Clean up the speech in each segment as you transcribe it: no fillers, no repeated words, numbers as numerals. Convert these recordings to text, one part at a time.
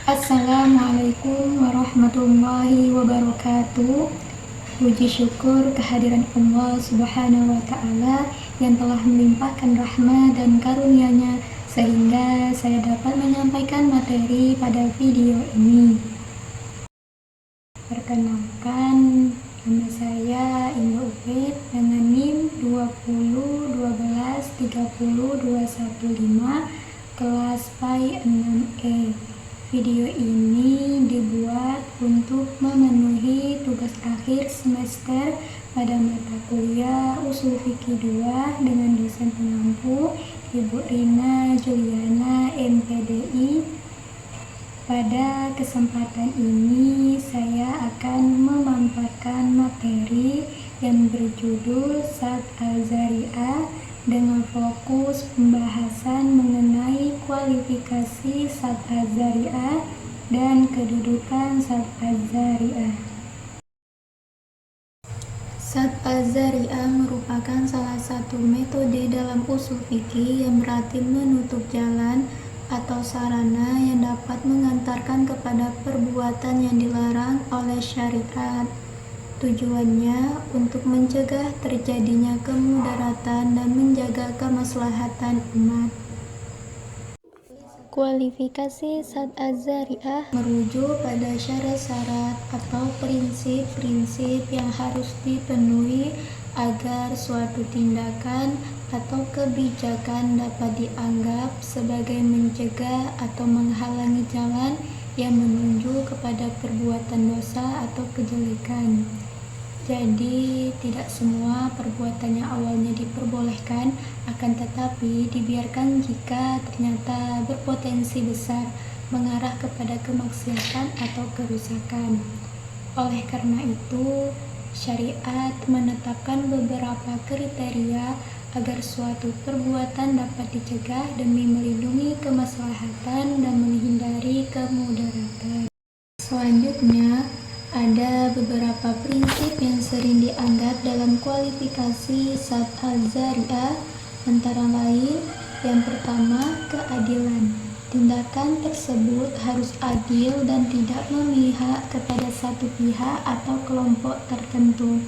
Assalamualaikum warahmatullahi wabarakatuh. Puji syukur kehadiran Allah Subhanahu wa Ta'ala yang telah melimpahkan rahmat dan karunia-Nya sehingga saya dapat menyampaikan materi pada video ini. Perkenalkan, nama saya Indah Ubaid dengan NIM 201230215 kelas PAI 6E. Video ini dibuat untuk memenuhi tugas akhir semester pada mata kuliah Ushul Fikih 2 dengan dosen pengampu Ibu Rina Juliana MPDI. Pada kesempatan ini saya akan memaparkan materi yang berjudul Syad Al-Dzari'ah dengan fokus pembahasan mengenai kualifikasi Syad Al-Dzari'ah dan kedudukan Syad Al-Dzari'ah. Syad Al-Dzari'ah merupakan salah satu metode dalam ushul fikih yang berarti menutup jalan atau sarana yang dapat mengantarkan kepada perbuatan yang dilarang oleh syariat. Tujuannya untuk mencegah terjadinya kemudaratan dan menjaga kemaslahatan umat. Kualifikasi Syad Al-Dzari'ah merujuk pada syarat-syarat atau prinsip-prinsip yang harus dipenuhi agar suatu tindakan atau kebijakan dapat dianggap sebagai mencegah atau menghalangi jalan yang menuju kepada perbuatan dosa atau kejelekan. Jadi, tidak semua perbuatan yang awalnya diperbolehkan akan tetapi dibiarkan jika ternyata berpotensi besar mengarah kepada kemaksiatan atau kerusakan. Oleh karena itu, syariat menetapkan beberapa kriteria agar suatu perbuatan dapat dicegah demi melindungi kemaslahatan dan menghindari kemudaratan. Selanjutnya, ada beberapa prinsip yang sering dianggap dalam kualifikasi Syad Al-Dzari'ah, antara lain, yang pertama, keadilan. Tindakan tersebut harus adil dan tidak memihak kepada satu pihak atau kelompok tertentu.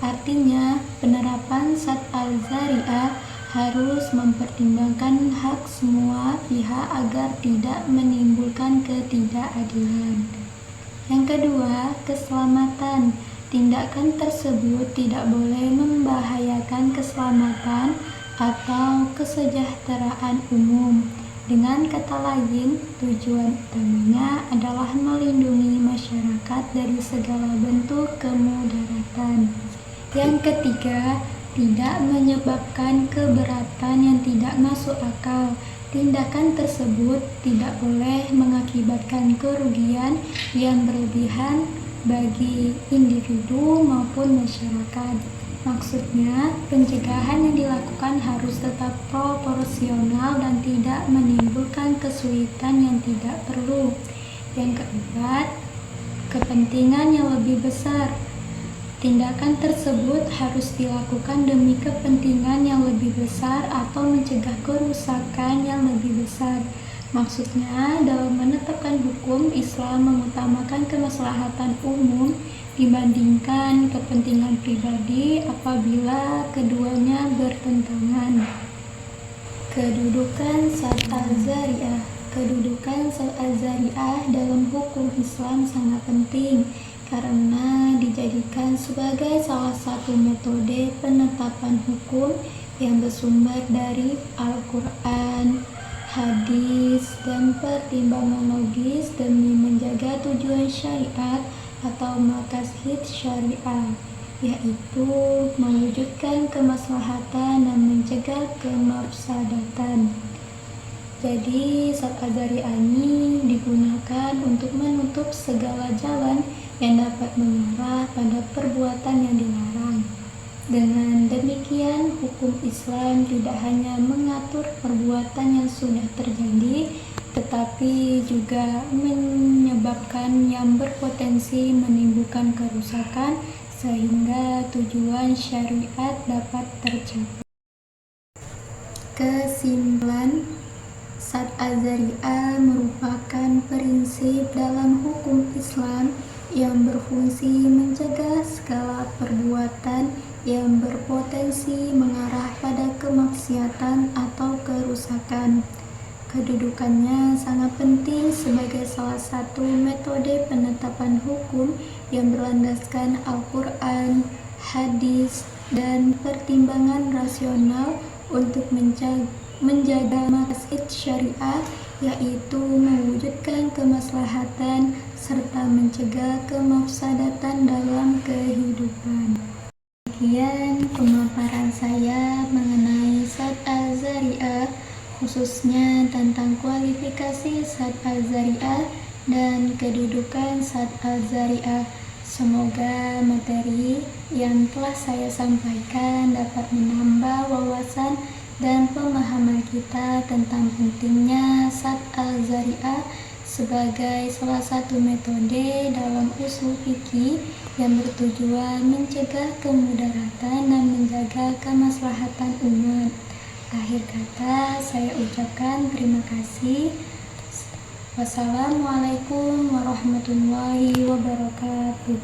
Artinya, penerapan Syad Al-Dzari'ah harus mempertimbangkan hak semua pihak agar tidak menimbulkan ketidakadilan. Yang kedua, keselamatan. Tindakan tersebut tidak boleh membahayakan keselamatan atau kesejahteraan umum. Dengan kata lain, tujuan utamanya adalah melindungi masyarakat dari segala bentuk kemudaratan. Yang ketiga, tidak menyebabkan keberatan yang tidak masuk akal. Tindakan tersebut tidak boleh mengakibatkan kerugian yang berlebihan bagi individu maupun masyarakat. Maksudnya, pencegahan yang dilakukan harus tetap proporsional dan tidak menimbulkan kesulitan yang tidak perlu. Yang keempat, kepentingan yang lebih besar. Tindakan tersebut harus dilakukan demi kepentingan yang lebih besar atau mencegah kerusakan yang lebih besar. Maksudnya, dalam menetapkan hukum, Islam mengutamakan kemaslahatan umum dibandingkan kepentingan pribadi apabila keduanya bertentangan. Kedudukan Syad Al-Dzari'ah. Kedudukan Syad Al-Dzari'ah dalam hukum Islam sangat penting karena dijadikan sebagai salah satu metode penetapan hukum yang bersumber dari Al-Quran, hadis, dan pertimbangan logis demi menjaga tujuan syariat atau maqasid syariah, yaitu mewujudkan kemaslahatan dan mencegah kemafsadatan. Jadi, Syad Al-Dzari'ah ini digunakan untuk menutup segala jalan yang dapat mengarah pada perbuatan yang dilarang. Dengan demikian, hukum Islam tidak hanya mengatur perbuatan yang sudah terjadi, tetapi juga menyebabkan yang berpotensi menimbulkan kerusakan sehingga tujuan syariat dapat tercapai. Kesimpulan, Sad azari'ah merupakan prinsip dalam hukum Islam yang berfungsi mencegah segala perbuatan yang berpotensi mengarah pada kemaksiatan atau kerusakan. Kedudukannya sangat penting sebagai salah satu metode penetapan hukum yang berlandaskan Al-Quran, hadis, dan pertimbangan rasional untuk menjaga maqasid syariah, yaitu mewujudkan kemaslahatan serta mencegah kemafsadatan dalam kehidupan. Demikian pemaparan saya mengenai Sad az-Zari'ah, khususnya tentang kualifikasi Sad az-Zari'ah dan kedudukan Sad az-Zari'ah. Semoga materi yang telah saya sampaikan dapat menambah wawasan dan pemahaman kita tentang pentingnya Sad az-Zari'ah sebagai salah satu metode dalam usul fikih yang bertujuan mencegah kemudaratan dan menjaga kemaslahatan umat. Akhir kata, saya ucapkan terima kasih. Wassalamualaikum warahmatullahi wabarakatuh.